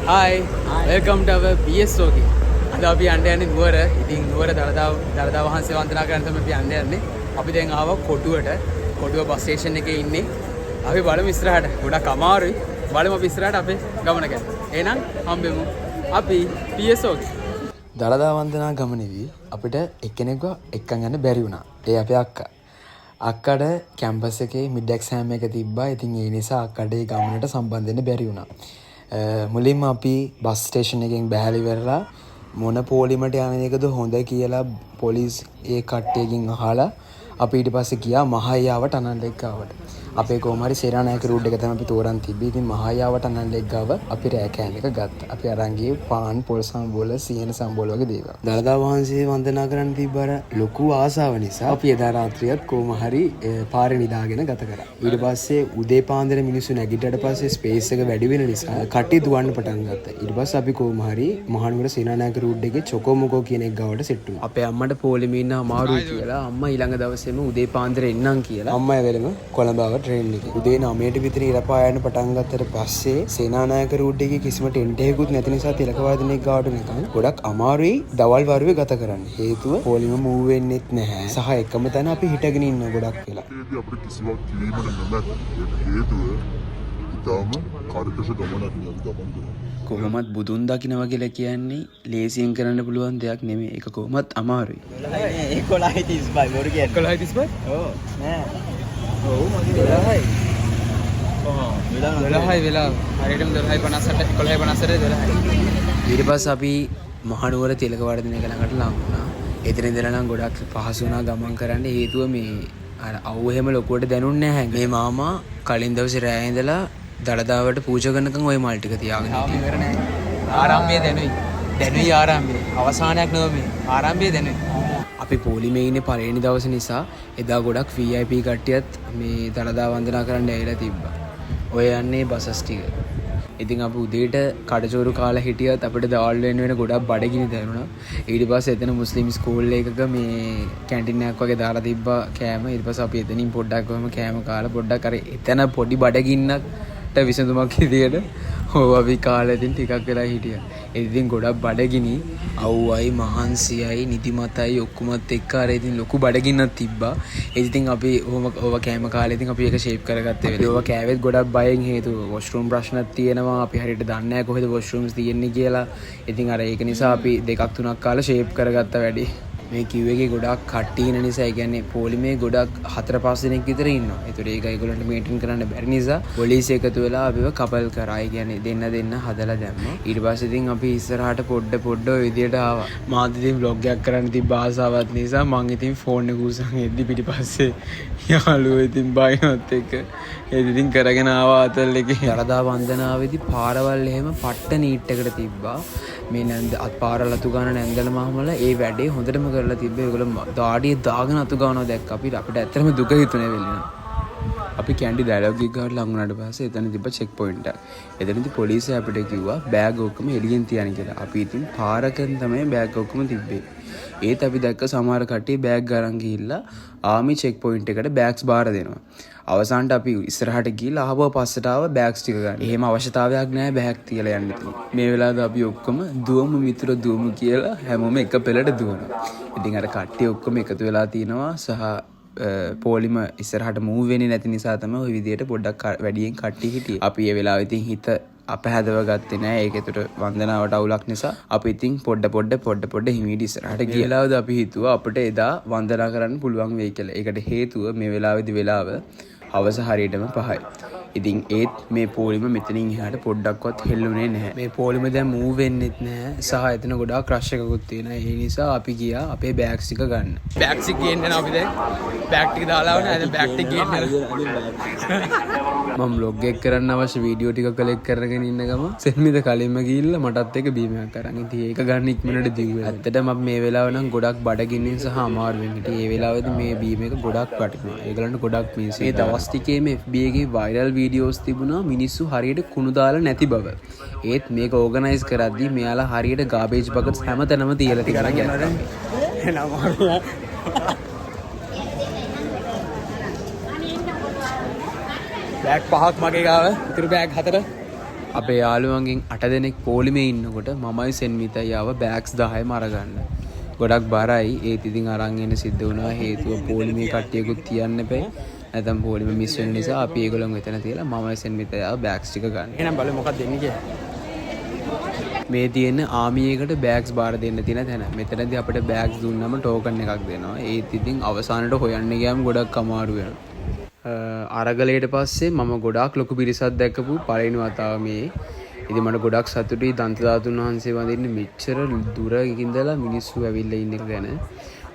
Hi, welcome to our BSO එක. අද අපි යන්නේ නුවර. ඉතින් නුවර දළදා වහන්සේ වන්දනා කරන්න තමයි අපි යන්නේ. අපි දැන් ආවා කොටුවට. කොටුව බස් ස්ටේෂන් එකේ ඉන්නේ. අපි බලමු ඉස්සරහට. ගොඩක් අමාරුයි. බලමු අපි ඉස්සරහට අපේ ගමන ගැන. එහෙනම් හම්බෙමු. අපි BSO එකේ. දළදා වන්දනා ගමනේදී අපිට එක්කෙනෙක්ව එක්කන් යන්න බැරි වුණා. ඒ අපේ අක්කා. අක්කට කැම්පස් එකේ මිඩ් එක්සෑම් එක තිබ්බා. ඉතින් ඒ නිසා අක්කට ඒ ගමනට සම්බන්ධ වෙන්න බැරි වුණා. මුලින්ම අපි බස් ස්ටේෂන් එකෙන් බැහැලි වෙරලා මොන පොලිමට යන එකද හොඳ කියලා පොලිස් ඒ කට්ටියකින් අහලා අපි ඊට පස්සේ ගියා මහායාවට අනන්ලෙක් ගාවට. අපේ කොහොම හරි සේනානායක රූට් එක තමයි අපි තෝරන් තිබ්බේ. ඉතින් මහායාවට අනන්ලෙක් ගාව අපි රෑ කෑම එක ගත්තා. අපි අරන් ගියේ පාන් පොල් සම්බෝල සීන සම්බෝල වගේ දේවල්. දළදා වහන්සේ වන්දනා කරන්න තිබ්බ අර ලොකු ආසාව නිසා අපි එදා රාත්‍රියත් කොහොම හරි පාරේ නිදාගෙන ගත කරා. ඊට පස්සේ උදේ පාන්දර මිනිස්සු නැගිට්ටට පස්සේ ස්පේස් එක වැඩි වෙන නිසා කට්ටිය දුවන්න පටන් ගත්තා. ඊට පස්සේ අපි කොහොම හරි මහනුවර සේනානායක රූට් එකේ චොකෝමොකෝ කියන එක ගාවට සෙට් වුණා. අපේ අම්මට පොලිමේ ඉන්න අමාරුයි කියලා අම්මා ඊළඟ දවසේම උදේ පාන්දර එන්නම් කියලා අම්මා ඇවිල්ලා කොළඹව ට්‍රේන් එකේ උදේ 9ට විතර ඉරපා යන්න පටන් ගත්තට පස්සේ සේනානායක රූට් එකේ කිසිම ටෙන්ට් එකකුත් නැති නිසා තිලකවාදිනෙක් ගාවට නිකන් ගොඩක් අමාරුයි දවල් වරුවේ ගත කරන්න. හේතුව පොලිම මූව් වෙන්නෙත් නැහැ. සහ එකම තැන අපි හිටගෙන ඉන්න ගොඩක් වෙලා. ඒකදී අපිට කිසිවක් කිරීමට නොමැත. ඒක හේතුව ඊටම කාර්යකෂ ගමනක් නේද ගමන් කරන්නේ. කොහොමත් බුදුන් දකින්න වගේලා කියන්නේ ලේසියෙන් කරන්න පුළුවන් දෙයක් නෙමෙයි. ඒක කොහොමත් අමාරුයි. 11:35 මොරු කියන්නේ 11:35? ඔව් නෑ. ඔව් මගේ 12යි. ඔව් 12යි වෙලා. හරියටම 12:58 11:58 ඊට පස්සේ අපි මහනුවර තිලකවර්ධන එක ළඟට ලං වුණා. එතන ඉඳලා නම් ගොඩක් පහසු වුණා ගමන් කරන්න. හේතුව මේ අර අවු එහෙම ලොකුවට දැනුන්නේ නැහැ. මේ මාමා කලින් දවසේ රෑ ඉඳලා දළදාවට පූජා කරනකම් ওই මල් ටික තියාගෙන හිටියා. ඉවර නෑ. ආරම්භය දැනුයි ආරම්භය. අවසානයක් නෙවෙයි මේ. ආරම්භය දැනුයි. අපි පොලිමේ ඉන්නේ පළවෙනි දවසේ නිසා එදා ගොඩක් VIP කට්ටියත් මේ දළදා වන්දනා කරන්න ඇවිල්ලා තිබ්බා. ඔය යන්නේ බසස් ටික. ඉතින් අපි උදේට කඩචෝරු කාලා හිටියත් අපිට දවල් වෙන ගොඩක් බඩගිනි දැනුණා. ඊට පස්සේ එතන මුස්ලිම් ස්කූල් එකක මේ කැන්ටින් එකක් වගේ දාලා තිබ්බා කෑම. ඊට පස්සේ අපි එතනින් පොඩ්ඩක් කොහම කෑම කාලා පොඩ්ඩක් අර එතන පොඩි බඩගින්නක් විසඳුමක් විදියට ඔව් අපි කාලා ඉතින් ටිකක් වෙලා හිටියා. ඉතින් ගොඩක් බඩගිනි අවුවයි මහන්සියයි නිදිමතයි ඔක්කොමත් එක්ක අර ඉතින් ලොකු බඩගින්නක් තිබ්බා. ඉතින් අපි ඔව කෑම කාලේ ඉතින් අපි ඒක ෂේප් කරගත්තේ වෙලේ. ඔව කෑවෙත් ගොඩක් බයෙන් හේතුව වොෂ්රූම් ප්‍රශ්නක් තියෙනවා. අපි හරියට දන්නේ නැහැ කොහෙද වොෂ්රූම්ස් තියෙන්නේ කියලා. ඉතින් අර ඒක නිසා අපි දෙකක් තුනක් කාලා ෂේප් කරගත්ත වැඩි. මේ කිව් එකේ ගොඩක් කට්ටිය ඉන්න නිසා ඒ කියන්නේ පොලිමේ ගොඩක් 4-5 දෙනෙක් විතර ඉන්නවා. ඒතර ඒක ඒගොල්ලන්ට මේන්ටේන් කරන්න බැරි නිසා පොලිසිය එකතු වෙලා අපිව කපල් කරා. ඒ කියන්නේ දෙන්න හදලා දැම්මා. ඊට පස්සේ ඉතින් අපි ඉස්සරහට පොඩ්ඩ ඔය විදියට ආවා. මාත් ඉතින් vlog එකක් කරන්න තිබ්බ ආසාවක් නිසා මං ඉතින් ෆෝන් එක උසන් එද්දි පිටිපස්සේ යාළුවෝ ඉතින් බයිනොත් එක්ක ඒ ඉතින් කරගෙන ආවා අතල් එකේ. දළදා වන්දනාවේදී පාරවල් එහෙම පට්ට නීට් එකට තිබ්බා. මේ නැන්ද අත් පාරවල් අතු ගන්න නැන්දල මහමලා ඒ වැඩේ හොඳටම කරලා තිබ්බේ. ඒගොල්ලෝ දාඩිය දාගෙන අතු ගන්නවා දැක්ක අපිට ඇත්තටම දුක හිතුනේ වෙලිනා. අපි කැන්ඩි ඩයලොග් එක ගාවට ලඟ වුණාට පස්සේ එතන තිබ්බ චෙක් පොයින්ට් එක. එතනදී පොලිසිය අපිට කිව්වා බෑග් ඔක්කොම එළියෙන් තියන්න කියලා. අපි ඉතින් පාරකෙන් තමයි බෑග් ඔක්කොම තිබ්බේ. ඒත් අපි දැක්ක සමහර කට්ටිය බෑග් අරන් ගිහිල්ලා ආමි චෙක් පොයින්ට් එකට බෑග්ස් බාර දෙනවා. අවසානට අපි ඉස්සරහට ගිහිල්ලා ආපහු පස්සට ආව බෑග්ස් ටික ගන්න. එහෙම අවශ්‍යතාවයක් නැහැ බෑග් තියලා යන්න ඉතින්. මේ වෙලාවට අපි ඔක්කොම දුවමු මිතුර දුවමු කියලා හැමෝම එක පෙළට දුවනවා. ඉතින් අර කට්ටිය ඔක්කොම එකතු වෙලා තිනවා සහ පොලිම ඉස්සරහට මූව් වෙන්නේ නැති නිසා තමයි ওই විදියට පොඩ්ඩක් වැඩියෙන් කට්ටිය හිටියේ. අපි ඒ වෙලාවෙ ඉතින් හිත අපහැදව ගත්තේ නෑ. ඒක ඒතර වන්දනාවට අවුලක් නිසා අපි ඉතින් පොඩ්ඩ හිමීට ඉස්සරහට ගිය වෙලාවද අපි හිතුවා අපිට එදා වන්දනා කරන්න පුළුවන් වෙයි කියලා. ඒකට හේතුව මේ වෙලාවේදී වෙලාව හවස හරියටම 5යි. ඉතින් ඒත් මේ පොලිම මෙතනින් එහාට පොඩ්ඩක්වත් හෙල්ලුනේ නැහැ. මේ පොලිම දැන් මූව් වෙන්නෙත් නැහැ. සහ එතන ගොඩාක් රෂ් එකකුත් තියෙනවා. ඒ නිසා අපි ගියා අපේ බෑග්ස් ටික ගන්න. බෑග්ස් ටික ගේන්න අපි දැන් බෑග් ටික දාලා වුණා. දැන් බෑග් ටික ගේන්න. මම vlog එක කරන්න අවශ්‍ය වීඩියෝ ටික කලෙක්ට් කරගෙන ඉන්න ගම සෙන්මිද කලින්ම ගිහිල්ලා මටත් එක බීමයක් අරන් ඉතින් ඒක ගන්න ඉක්මනට දිව්වා. ඇත්තටම අපි මේ වෙලාව නම් ගොඩක් බඩගින්නෙන් සහ අමාරුවෙන් හිටියේ. ඒ වෙලාවේදී මේ බීම එක ගොඩක් වටිනවා. ඒගොල්ලන්ට ගොඩක් මිනිස්සු මේ දවස් ටිකේ මේ FB එකේ වයිරල් වීඩියෝස් තිබුණා මිනිස්සු හරියට කුණු දාලා නැති බව. ඒත් මේක ඕගනයිස් කරද්දී මෙයාලා හරියට ගාබේජ් බකට්ස් හැමතැනම තියලා තිබුණා කියලා. බෑග් 5ක් මගේ ගාව. ඉතුරු බෑග් 4 අපේ යාළුවන්ගෙන් 8 දෙනෙක් පොලිමේ ඉන්නකොට මමයි සෙන්විතයි ආව බෑග්ස් 10ම අරගන්න. ගොඩක් බරයි. ඒත් ඉතින් අරන් එන්න සිද්ධ වුණා. හේතුව පොලිමේ කට්ටියකුත් තියන්න එපේ. නැත්නම් පොලිමේ මිස් වෙන නිසා අපි ඒගොල්ලන් එතන තියලා මමයි සෙන්විතයි ආව බෑග්ස් ටික ගන්න. එහෙනම් බලමු මොකක්ද දෙන්නේ කියලා. මේ තියෙන ආමි එකට බෑග්ස් බාර දෙන්න තියෙන තැන. මෙතනදී අපිට බෑග්ස් දුන්නම ටෝකන් එකක් දෙනවා. ඒත් ඉතින් අවසානට හොයන්න ගියාම ගොඩක් අමාරු වෙනවා. අරගලයට පස්සේ මම ගොඩාක් ලොකු පිරිසක් දැක්කපු පළවෙනි වතාව මේ. ඉතින් මට ගොඩක් සතුටුයි දන්ත ධාතුන් වහන්සේ වඳින්න මෙච්චර දුර ඉඳලා මිනිස්සු ඇවිල්ලා ඉන්න එක ගැන.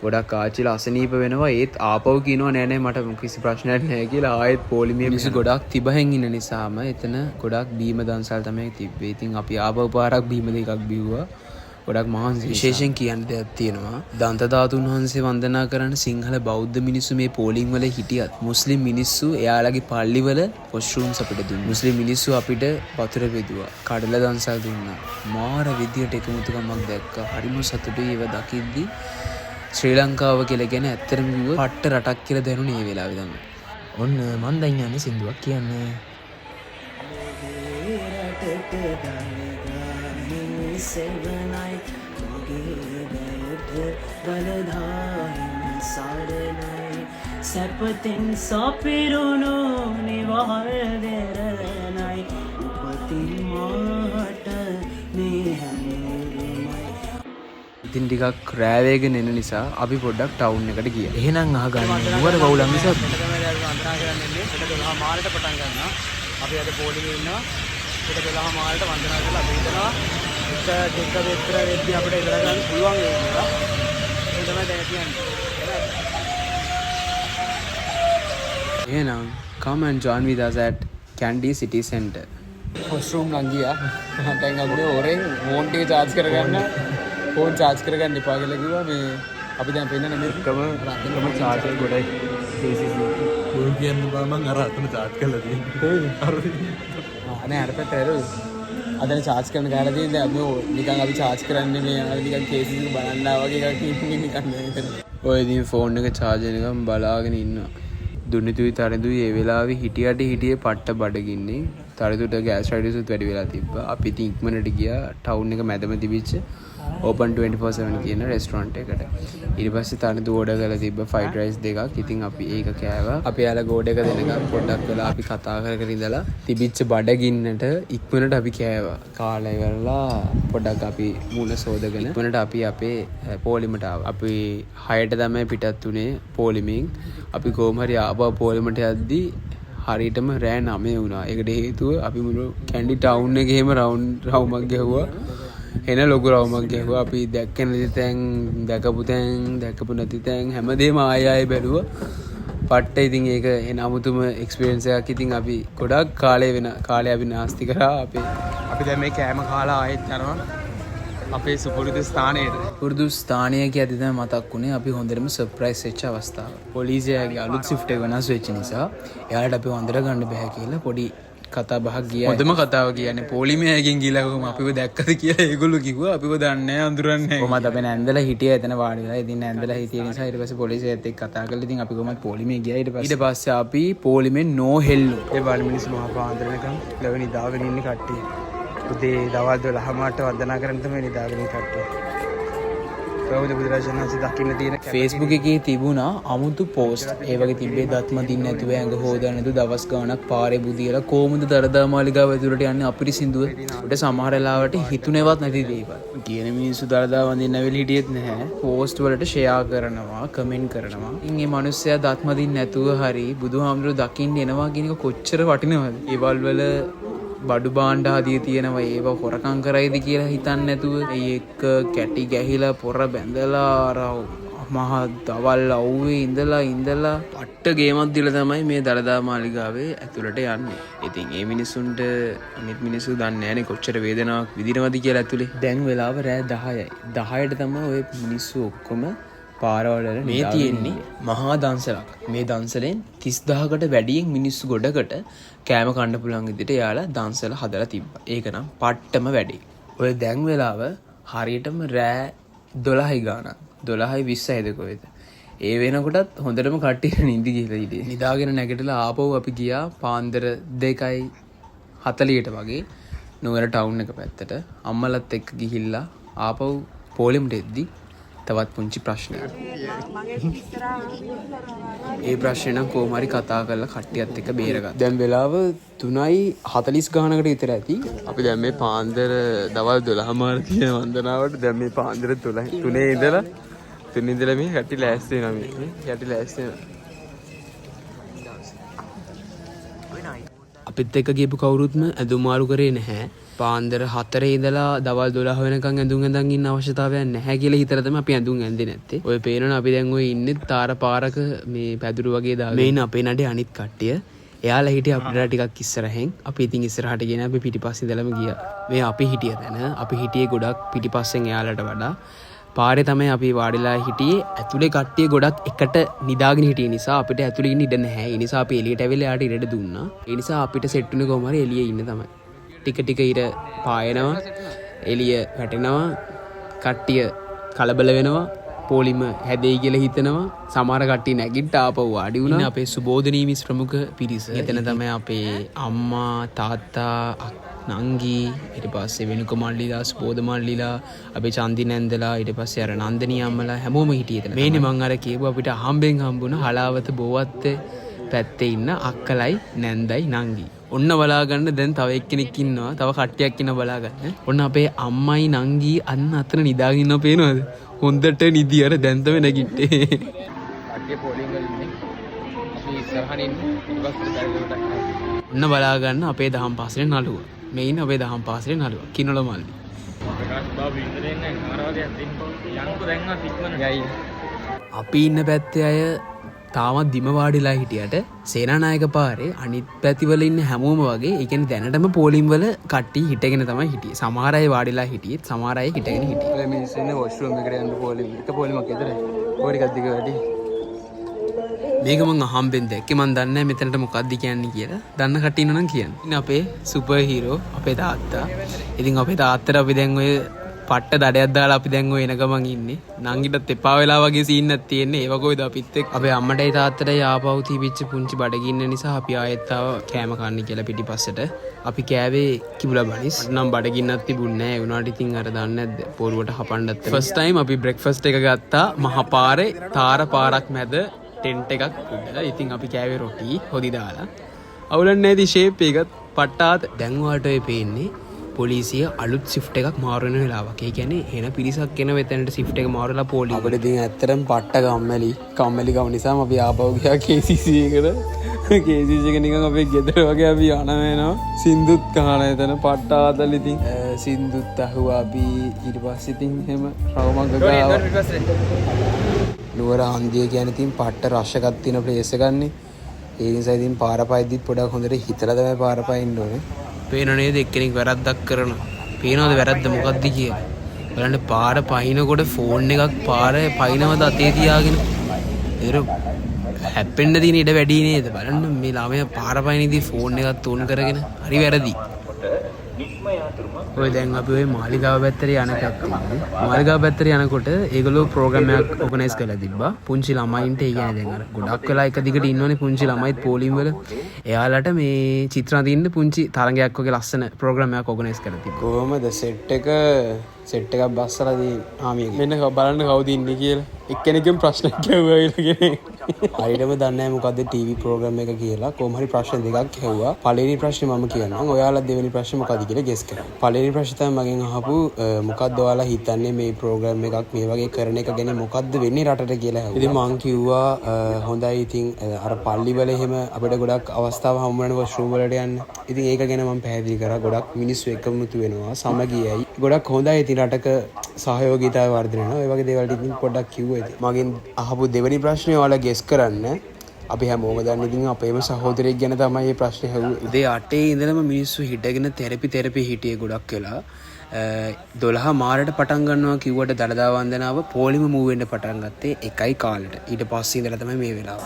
ගොඩක් ආච්චිලා අසනීප වෙනවා. ඒත් ආපහු කියනවා නෑ නෑ මට කිසි ප්‍රශ්නයක් නෑ කියලා. ආයෙත් පොලිමේ මිනිස්සු ගොඩක් තිබහෙන් ඉන්න නිසාම එතන ගොඩක් බීම දන්සල් තමයි තිබ්බේ. ඉතින් අපි ආපහු පාරක් බීම දෙකක් බිව්වා. ගොඩක් මහන්සි. විශේෂයෙන් කියන්න දෙයක් තියෙනවා. දන්ත ධාතුන් වහන්සේ වන්දනා කරන සිංහල බෞද්ධ මිනිස්සු මේ පෝලිං වල හිටියත් මුස්ලිම් මිනිස්සු එයාලගේ පල්ලිවල වොෂ්රූම්ස් අපිට දුන්නා. මුස්ලිම් මිනිස්සු අපිට වතුර බෙදුවා. කඩල දන්සල් දුන්නා. මාර විදියට එකමුතුකමක් දැක්කා. හරිම සතුටුයි ඒව දකිද්දි. ශ්‍රී ලංකාව කියලා ගැන ඇත්තටම කිව්වොත් පට්ට රටක් කියලා දැනුනේ මේ වෙලාවේ තමයි. ඔන්න මන් දැන් යන්නේ සින්දුවක් කියන්නේ. සෙවනයි මගේ බැලට බලධාරින් සාරණයි සැපතින් සපිරුණු නිවහල් දෙරණයි උපතින් මාට මේ හැමෝමයි. ඉතින් ටිකක් රෑවේගෙන එන නිසා අපි පොඩ්ඩක් ටවුන් එකට ගියා. එහෙනම් අහගන්න නුවර වවුලන් නිසා වන්දනා කරන්න එන්නේ 12 මාලට පටන් ගන්නවා. අපි අද පොලිමේ ඉන්නවා. 12 මාලට වන්දනා කරලා අපි හිතනවා ටික විතර වෙද්දී අපිට ඉඳලා ගන්න පුළුවන් වෙනවා. ඒ තමයි දැන් කියන්නේ. එහෙනම් come and join with us at Kandy City Center. washroom නම් ගියා. දැන් අපිට ඕරෙන් ෆෝන් ටික charge කරගන්න ෆෝන් charge කරගන්න එපා කියලා කිව්වා. මේ අපි දැන් පෙන්නන මේකම charger ගොඩයි. ෆෝන් කියන්න බෑ මම අර අතන charge කරලා තියෙන්නේ. අනේ අර පැත්තේ අදන චාර්ජ් කරන කාලා තියෙන දැන් අපි නිකන් අපි චාර්ජ් කරන්නේ මේ නිකන් කේස් එක බලන්න වගේ එකක් ඉන්නේ නිකන් නේද. ඔය ඉතින් ෆෝන් එක චාර්ජ් වෙනකම් බලාගෙන ඉන්නවා. දුනිතුයි තරඳුයි ඒ වෙලාවේ හිටියේ පට්ට බඩගින්නේ. තරඳුට ගෑස් රයිඩර්ස්ුත් වැඩි වෙලා තිබ්බා. අපි ඉතින් ඉක්මනට ගියා ටවුන් එක මැදම තිබිච්ච open 24/7 කියන රෙස්ටොරන්ට් එකට. ඊට පස්සේ තරඳු ඕඩර් කරලා තිබ්බ ෆ්‍රයිඩ් රයිස් දෙකක්. ඉතින් අපි ඒක කෑවා. අපි යාලා ගෝඩ එක දෙනකම් පොඩ්ඩක් වෙලා අපි කතා කර ඉඳලා තිබිච්ච බඩගින්නට ඉක්මනට අපි කෑවා. කාලා ඉවරලා පොඩ්ඩක් අපි මුණ සෝදගෙන ඉක්මනට අපි අපේ පොලිමට ආවා. අපි 6ට තමයි පිටත් උනේ පොලිමෙන්. අපි කොහොම හරි ආපහු පොලිමට යද්දී හරියටම රෑ 9 වුණා. ඒකට හේතුව අපි මුළු කැන්ඩි ටවුන් එකේම රවුමක් ගැහුවා. එන ලොකු රවුමක් ගැහුවා. අපි දැක්ක නැති තැන්, දැකපු තැන්, දැකපු නැති තැන් හැමදේම ආයෙ බැලුවා. පට්ට ඉතින් ඒක එන අමුතුම එක්ස්පීරියන්ස් එකක්. ඉතින් අපි ගොඩක් කාලේ අපි නාස්ති කරා. අපි දැන් මේ කෑම කාලා ආයෙත් යනවා අපේ සුපුරුදු ස්ථානයට. පුරුදු ස්ථානය කියද්දි තමයි මතක් වුණේ අපි හොඳටම සර්ප්‍රයිස් වෙච්ච අවස්ථාව. පොලිසියගේ අලුත් shift එක වෙනස් වෙච්ච නිසා එයාලට අපි වන්දර ගන්න බෑ කියලා පොඩි කතා බහක් ගියා. හොඳම කතාව කියන්නේ පොලිමේ අයගෙන් ගිහලා කොහොම අපිව දැක්කද කියලා ඒගොල්ලෝ කිව්වා. අපිව දන්නේ නැහැ අඳුරන්නේ නැහැ. කොහමද අපි නැන්දලා හිටියා එතන වාඩි වෙලා. ඉතින් නැන්දලා හිටිය නිසා ඊට පස්සේ පොලිසියත් එක්ක කතා කරලා ඉතින් අපි කොහොමද පොලිමේ ගියා. ඊට පස්සේ අපි පොලිමෙන් නෝ හෙල්ලු. ඒ වල මිනිස්සු මහා පාන්දරනකම් ලැබෙන නිදාගෙන ඉන්න කට්ටිය. උදේ දවල් 12ට වන්දනා කරන්න තමයි නිදාගෙන කට්ටිය. කවුද බුදුරජාණන් වහන්සේ දකින්න තියෙන Facebook එකේ තිබුණා අමුතු පෝස්ට්. ඒ වගේ තිබ්බේ දත්ම දින්න නැතුව ඇඟ හොදන්න නැතුව දවස් ගාණක් පාරේ බුදියලා කොහොමද දරදා මාලිගාව ඇතුළට යන්නේ අපිරිසිදුව. උඩ සමහර වෙලාවට හිතුනේවත් නැති දේවල්. කියන මිනිස්සු දරදා වඳින්න ඇවිල්ලා හිටියෙත් නැහැ. පෝස්ට් වලට ෂෙයා කරනවා, කමෙන්ට් කරනවා. ඉතින් මේ මිනිස්සයා දත්ම දින්න නැතුව හරි බුදුහාමුදුරුවෝ දකින්න එනවා කියන එක කොච්චර වටිනවද? ඒවල් වල බඩු බාණ්ඩ හදිය තියෙනවා. ඒව හොරකම් කරයිද කියලා හිතන්නේ නැතුව ඒක කැටි ගැහිලා පොර බැඳලා මහා දවල් අවුවේ ඉඳලා පට්ට ගේමක් දීලා තමයි මේ දළදා මාලිගාවේ ඇතුළට යන්නේ. ඉතින් මේ මිනිස්සුන්ට අනිත් මිනිස්සු දන්නේ නැහැනේ කොච්චර වේදනාවක් විඳිනවද කියලා ඇතුලේ. දැන් වෙලාව රෑ 10යි. 10ට තමයි ওই මිනිස්සු ඔක්කොම පාරවල මේ තියෙන්නේ මහා දන්සලක්. මේ දන්සලෙන් 30000කට වැඩියෙන් මිනිස්සු ගොඩකට කෑම කන්න පුළුවන් විදිහට යාලා දන්සල හදලා තිබ්බා. ඒක නම් පට්ටම වැඩි. ඔය දැන් වෙලාව හරියටම රෑ 12යි ගානක්. 12:20යිද කොහෙද? ඒ වෙනකොටත් හොඳටම කට්ටිය නිදි ගිහලා ඉතින් නිදාගෙන නැගිටලා ආපහු අපි ගියා පාන්දර 2:40ට වගේ නුවර ටවුන් එක පැත්තට අම්මලත් එක්ක ගිහිල්ලා ආපහු පොලිමට එද්දි තවත් පුංචි ප්‍රශ්නයක්. ඒ ප්‍රශ්නේ නම් කොහොම හරි කතා කරලා කට්ටියත් එක්ක බේරගත්තා. දැන් වෙලාව 3:40 ගානකට විතර ඇති. අපි දැන් මේ පාන්දර දවල් 12 මාර තියෙන වන්දනාවට දැන් මේ පාන්දර 3 ඉඳලා මේ යටි ලෑස්ති වෙනවා මේ. යටි ලෑස්ති වෙනවා. අපිත් එක්ක ගියපු කවුරුත්ම ඇඳුම් මාරු කරේ නැහැ. පාන්දර 4 ඉඳලා දවල් 12 වෙනකන් ඇඳුම් ඇඳන් ඉන්න අවශ්‍යතාවයක් නැහැ කියලා හිතලා තමයි අපි ඇඳුම් ඇඳේ නැත්තේ. ඔය පේනවනේ අපි දැන් ඔය ඉන්නේ තාර පාරක මේ පැදුරු වගේ දාගෙන. මේ ඉන්න අපේ නඩේ අනිත් කට්ටිය. එයාලා හිටිය අපිට ටිකක් ඉස්සරහෙන්. අපි ඉතින් ඉස්සරහට ගෙන අපි පිටිපස්සේ ඉඳලාම ගියා. මේ අපි හිටිය තැන අපි හිටියේ ගොඩක් පිටිපස්සෙන් එයාලට වඩා. පාරේ තමයි අපි වාඩිලා හිටියේ. ඇතුලේ කට්ටිය ගොඩක් එකට නිදාගෙන හිටිය නිසා අපිට ඇතුලේ ඉන්න ඉඩ නැහැ. ඒ නිසා අපි එළියට ඇවිල්ලා යාට ඉඩ දුන්නා. ඒ නිසා අපිට සෙට් උනේ කොහොම හරි එළියේ ඉන්න තමයි. ටික ටික ඉර පායනවා, එළිය වැටෙනවා, කට්ටිය කලබල වෙනවා, පොලිම හැදෙයි කියලා හිතනවා. සමහර කට්ටිය නැගිට ආපහු වාඩි වුණා. අපේ සුබෝධනී මිස් ප්‍රමුඛ පිරිස. එතන තමයි අපේ අම්මා, තාත්තා, නංගි, ඊට පස්සේ වෙනුක මල්ලිලා, සුබෝධ මල්ලිලා, අපේ චන්දි නැන්දලා, ඊට පස්සේ අර නන්දනී අම්මලා හැමෝම හිටියේ එතන. මේනේ මං අර කියපු අපිට හම්බෙන් හම්බුණ හලාවත බෝවත්තේ පැත්තේ ඉන්න අක්කලයි නැන්දයි නංගි. ඔන්න බලාගන්න දැන් තව එක්කෙනෙක් ඉන්නවා. තව කට්ටියක් ඉන්න බලාගන්න. ඔන්න අපේ අම්මයි නංගි අන්න අතන නිදාගෙන ඉන්නව පේනවද? හොඳට නිදි අර දැන් තමයි නැගිට්ටේ. කට්ටිය පොලිං වල ඉන්නේ. අපි ඉස්සරහට ඉන්නේ. ඊට පස්සේ බැලුවට ඔන්න බලාගන්න අපේ දහම් පාසලේ නළුව. මේ ඉන්නේ අපේ දහම් පාසලේ නළුව. කිනොල මල්ලි. අපි ඉන්න පැත්තේ අය තාමත් දිම වාඩිලා හිටියට සේනානායක පාරේ අනිත් පැතිවල ඉන්න හැමෝම වගේ ඒ කියන්නේ දැනටම පොලිම් වල කට්ටිය හිටගෙන තමයි හිටියේ. සමහර අය වාඩිලා හිටියෙත් සමහර අය හිටගෙන හිටියේ. ඔය මිනිස්සු ඉන්නේ වොෂ්රූම් එකට යන්න පොලිම්. එක පොලිමක් විතරයි. ඕක ටිකක් දිග වැඩි. මේක මං අහම්බෙන් දැක්කේ. මං දන්නේ නැහැ මෙතනට මොකක්ද කියන්නේ කියලා. දන්න කට්ටිය ඉන්නනම් කියන්න. ඉතින් අපේ සුපර් හීරෝ අපේ තාත්තා. ඉතින් අපේ තාත්තට අපි දැන් ඔය පට්ට දඩයක් දාලා අපි දැන් ඔය එන ගමන් ඉන්නේ. නංගිටත් එපා වෙලා වගේ සීන් එකක් තියෙන්නේ. ඒව කොයිද අපිත් එක්ක. අපේ අම්මටයි තාත්තටයි ආපහු තිබිච්ච පුංචි බඩගින්න නිසා අපි ආයෙත් ආව කෑම කන්න කියලා පිටිපස්සට. අපි කෑවේ කිඹුලා බනිස්. නම් බඩගින්නක් තිබුණේ නැහැ. ඒ වුණාට ඉතින් අර දන්නේ නැද්ද? පොරුවට හපන්නත්. ෆස්ට් ටයිම් අපි බ්‍රෙක්ෆාස්ට් එක ගත්තා මහ පාරේ තාර පාරක් මැද ටෙන්ට් එකක් උඩ. ඉතින් අපි කෑවේ රොටි හොදි දාලා. අවුලන්නේ නැති ෂේප් එකත් පට්ටාත. දැන් ඔයාලට ඔය පේන්නේ පොලිසිය අලුත් ෂිෆ්ට් එකක් මාරු වෙන වෙලාවක්. ඒ කියන්නේ එන පිරිසක් එන වෙතනට ෂිෆ්ට් එක මාරුලා පොලිසිය. අපිට ඉතින් ඇත්තටම පට්ට කම්මැලි ගම නිසාම අපි ආපහු ගියා KCC එකට. KCC එක නිකන් අපේ ගෙදර වගේ අපි යන වෙනවා. සින්දුත් කහන එතන පට්ටාතල් ඉතින් සින්දුත් අහුවා අපි ඊට පස්සේ ඉතින් එහෙම රවමක් ගාවා. නුවර හන්දිය කියන්නේ ඉතින් පට්ට රෂ් එකක් තියෙන ප්ලේස් එකක් නේ. ඒ නිසා ඉතින් පාර පයිද්දිත් පොඩක් හොඳට හිතලා තමයි පාර පයින්න ඕනේ. පේනව නේද එක්කෙනෙක් වැරද්දක් කරනවා. පේනවද වැරද්ද මොකක්ද කියලා? බලන්න පාර පයින්නකොට ෆෝන් එකක් පාරේ පයින්නවද අතේ තියාගෙන. ඒතර හැප්පෙන්න තියෙන ඉඩ වැඩි නේද? බලන්න මේ ළමයා පාර පයින්නේදී ෆෝන් එකක් තුන් කරගෙන හරි වැරදි. ඔය දැන් අපි ඔය මාලිගාව පැත්තට යන එකක් මාලිගාව පැත්තට යනකොට ඒගොල්ලෝ ප්‍රෝග්‍රෑම් එකක් ඕගනයිස් කරලා තිබ්බා. පුංචි ළමයින්ට ඒ කියන්නේ දැන් අර ගොඩක් වෙලා එක දිගට ඉන්නෝනේ පුංචි ළමයිත් පොලිම් වල. එයාලට මේ චිත්‍ර අඳින්න පුංචි තරඟයක් වගේ ලස්සන ප්‍රෝග්‍රෑම් එකක් ඕගනයිස් කරලා තිබ්බා. කොහමද සෙට් එකක් බස්සලා දී ආමියගේ. මෙන්න බලන්න කවුද ඉන්නේ කියලා. එක්කෙනෙක්ගෙන් ප්‍රශ්නයක් ඇහුවා කියලා. හරියටම දන්නේ නැහැ මොකද්ද ටීවී ප්‍රෝග්‍රෑම් එක කියලා. කොහොම හරි ප්‍රශ්න දෙකක් ඇහුවා. පළවෙනි ප්‍රශ්නේ මම කියන්නම්. ඔයාලා දෙවෙනි ප්‍රශ්නේ මොකද්ද කියලා ගෙස් කරන්න. පළවෙනි ප්‍රශ්නේ තමයි මගෙන් අහපු මොකද්ද ඔයාලා හිතන්නේ මේ ප්‍රෝග්‍රෑම් එකක් මේ වගේ කරන එක ගැන මොකද්ද වෙන්නේ රටට කියලා ඇහුවා. ඉතින් මං කිව්වා හොඳයි ඉතින් අර පල්ලි වල එහෙම අපිට ගොඩක් අවස්ථාව හම්බ වෙන වොෂ්රූම් වලට යන්න. ඉතින් ඒක ගැන මම පැහැදිලි කරා. ගොඩක් මිනිස්සු එකමුතු වෙනවා. සමගියයි. ගොඩක් හොඳයි ඉතින් රටක සහයෝගීතාවය වර්ධනය වෙනවා. ඒ වගේ දේවල් ඉතින් පොඩ්ඩක් කිව්වා ඉතින්. මගෙන් අහපු දෙවෙනි ප්‍රශ්නේ ඔයාලා ගෙස් කරන්න. අපි හැමෝම දන්නේ ඉතින් අපේම සහෝදරයෙක් ගැන තමයි මේ ප්‍රශ්නේ ඇහුවේ. උදේ 8 ඉඳලම මිනිස්සු හිටගෙන තෙරපි හිටියේ ගොඩක් වෙලා. 12 මාරට පටන් ගන්නවා කිව්වට දළදා වන්දනාව පොලිම මූව් වෙන්න පටන් ගත්තේ 1යි කාලෙට. ඊට පස්සේ ඉඳලා තමයි මේ වෙලාව.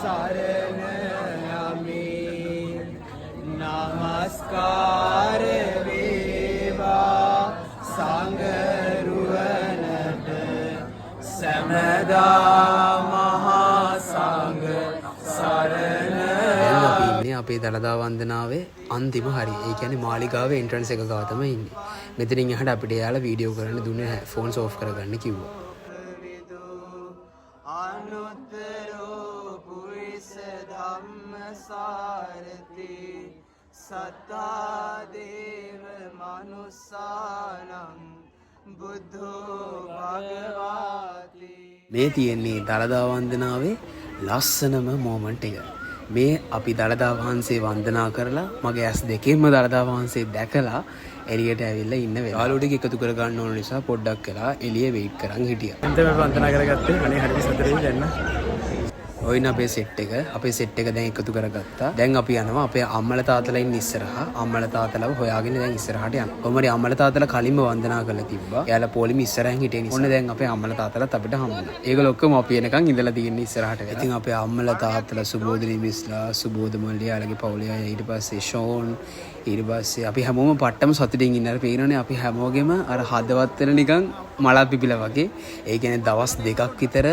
නමස්කාර වේවා සංගරුවනට සමදා මහා සංඝ සරණ. අපේ අපේ දළදා වන්දනාවේ අන්තිම හරිය. ඒ කියන්නේ මාලිගාවේ එන්ට්‍රන්ස් එක ගාව තමයි ඉන්නේ. මෙතනින් එහාට අපිට යාලා වීඩියෝ කරන්න දුන්නේ නැහැ. ෆෝන්ස් ඕෆ් කරගන්න කිව්වා. අනුත්තරෝ පුරිස ධම්මසාරති සත්තා දේව මනුස්සානං බුද්ධෝ භගවාති. මේ තියෙන්නේ දළදා වන්දනාවේ ලස්සනම මොමන්ට් එක. මේ අපි දළදා වහන්සේ වන්දනා කරලා මගේ ඇස් දෙකෙන්ම දළදා වහන්සේ දැකලා එළියට ඇවිල්ලා ඉන්න වෙලාව. යාළුවෝ ටික එකතු කර ගන්න ඕන නිසා පොඩ්ඩක් වෙලා එළියේ වෙයිට් කරන් හිටියා. එතන වන්දනා කරගත්තේ අනේ හරි සතරේ දැන්න. ඔයින අපේ සෙට් එක දැන් එකතු කරගත්තා. දැන් අපි යනවා අපේ අම්මලා තාත්තලා ඉන්න ඉස්සරහා. අම්මලා තාත්තලාව හොයාගෙන දැන් ඉස්සරහට යනවා. කොහමරි අම්මලා තාත්තලා කලින්ම වන්දනා කරලා තිබ්බා. එයාලා පොලිම ඉස්සරහින් හිටිය නිසා. ඔන්න දැන් අපේ අම්මලා තාත්තලාත් අපිට හම්බුණා. ඒගොල්ලෝ ඔක්කොම අපි එනකන් ඉඳලා තියෙන ඉස්සරහට. ඉතින් අපේ අම්මලා තාත්තලා සුබෝධනි මිස්ලා සුබෝධ මල්ලි යාළගේ පවුලේ අය ඊට පස්සේ ෂෝන් ඊට පස්සේ අපි හැමෝම පට්ටම සතුටින් ඉන්නවා. පේනවනේ අපි හැමෝගෙම අර හදවත් වෙන නිකන් මලක් පිපිලා වගේ. ඒ කියන්නේ දවස් දෙකක් විතර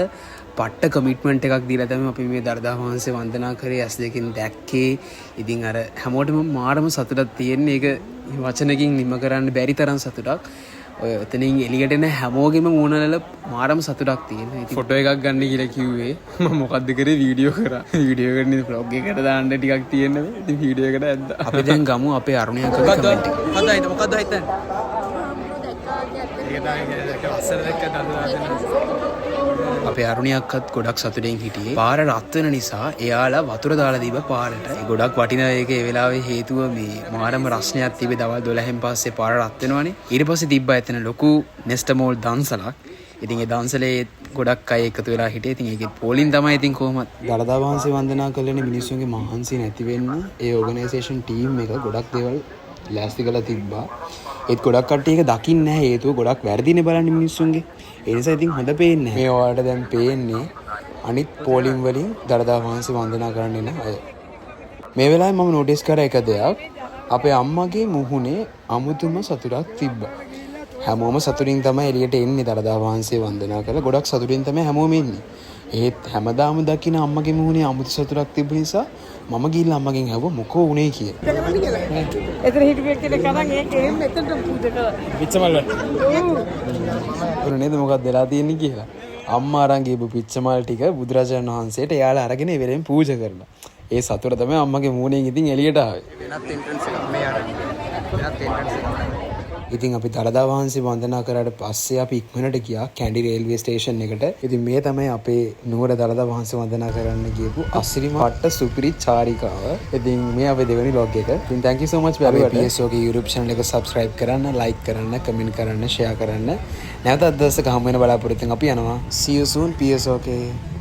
පට්ට කමිට්මන්ට් එකක් දීලා තමයි අපි මේ දළදා වහන්සේ වන්දනා කරේ ඇස් දෙකෙන් දැක්කේ. ඉතින් අර හැමෝටම මාරම සතුටක් තියෙන්නේ. ඒක වචනකින් නිම කරන්න බැරි තරම් සතුටක්. ඔය එතනින් එළියට එන හැමෝගෙම මූණවල මාරම සතුටක් තියෙනවා. ඉතින් ෆොටෝ එකක් ගන්න කියලා කිව්වේ. මම මොකද්ද කරේ වීඩියෝ කරා. වීඩියෝ කරන්නේ vlog එකකට දාන්න ටිකක් තියෙනවා. ඉතින් වීඩියෝ එකට ඇද්දා. අපි දැන් ගමු අපේ අරුණිය කමෙන්ට් එක. මොකද්ද හිතන්නේ? අපේ අරුණියක්වත් ගොඩක් සතුටින් හිටියේ. පාර රත් වෙන නිසා එයාලා වතුර දාලා දීප පාරට. ඒ ගොඩක් වටිනා ඒක ඒ වෙලාවේ හේතුව මේ මාරම රස්නයක් තිබේ. දවල් 12න් පස්සේ පාර රත් වෙනවනේ. ඊට පස්සේ තිබ්බා එතන ලොකු නෙස්ටමෝල් දන්සලක්. ඉතින් ඒ දන්සලේ ගොඩක් අය එකතු වෙලා හිටියේ. ඉතින් ඒකේ පෝලින් තමයි ඉතින් කොහොමද දළදා වහන්සේ වන්දනා කළේ මිනිස්සුන්ගේ මහන්සිය නැති වෙන්න ඒ ඕගනයිසේෂන් ටීම් එක ගොඩක් දේවල් ලෑස්ති කරලා තිබ්බා. ඒත් ගොඩක් කට්ටිය ඒක දකින්නේ නැහැ. හේතුව ගොඩක් වැරදිනේ බලන්නේ මිනිස්සුන්ගේ. ඒ නිසා ඉතින් හොඳ පේන්නේ නැහැ. මේ ඔයාලට දැන් පේන්නේ අනිත් පෝලිම් වලින් දළදා වහන්සේ වන්දනා කරන්න එන අය. මේ වෙලාවේ මම නොටිස් කරා එක දෙයක්. අපේ අම්මගේ මුහුණේ අමුතුම සතුටක් තිබ්බා. හැමෝම සතුටින් තමයි එළියට එන්නේ දළදා වහන්සේ වන්දනා කරලා. ගොඩක් සතුටින් තමයි හැමෝම එන්නේ. ඒත් හැමදාම දකින්න අම්මගේ මුහුණේ අමුතු සතුටක් තිබ්බ නිසා මම ගිහිල්ලා අම්මගෙන් අහුවා මොකෝ උනේ කියලා. එතන හිටපු කෙනෙක් කරන් ඒකෙන් මෙතනට පූජා කළා. පිච්චමල් වල. ඔව්. නේද මොකක්ද වෙලා තියෙන්නේ කියලා. අම්මා අරන් ගිහපු පිච්චමල් ටික බුදුරජාණන් වහන්සේට එයාලා අරගෙන ඒ වෙලෙන් පූජා කරලා. ඒ සතුට තමයි අම්මගේ මූණෙන් ඉතින් එළියට ආවේ. වෙනත් එන්ට්‍රන්ස් එකක් මේ අර. වෙනත් එන්ට්‍රන්ස් එකක්. ඉතින් අපි දළදා වහන්සේ වන්දනා කරාට පස්සේ අපි ඉක්මනට ගියා කැන්ඩි රේල්වේ ස්ටේෂන් එකට. ඉතින් මේ තමයි අපේ නුවර දළදා වහන්සේ වන්දනා කරන්න ගියපු අසිරිමත් සුපිරි චාරිකාව. ඉතින් මේ අපේ දෙවෙනි vlog එක. ඉතින් thank you so much බැලුවට. PSO ගේ YouTube channel එක subscribe කරන්න, like කරන්න, comment කරන්න, share කරන්න. නැවතත් දවසක හමු වෙන බලාපොරොත්තුෙන් අපි යනවා. See you soon PSO. Okay.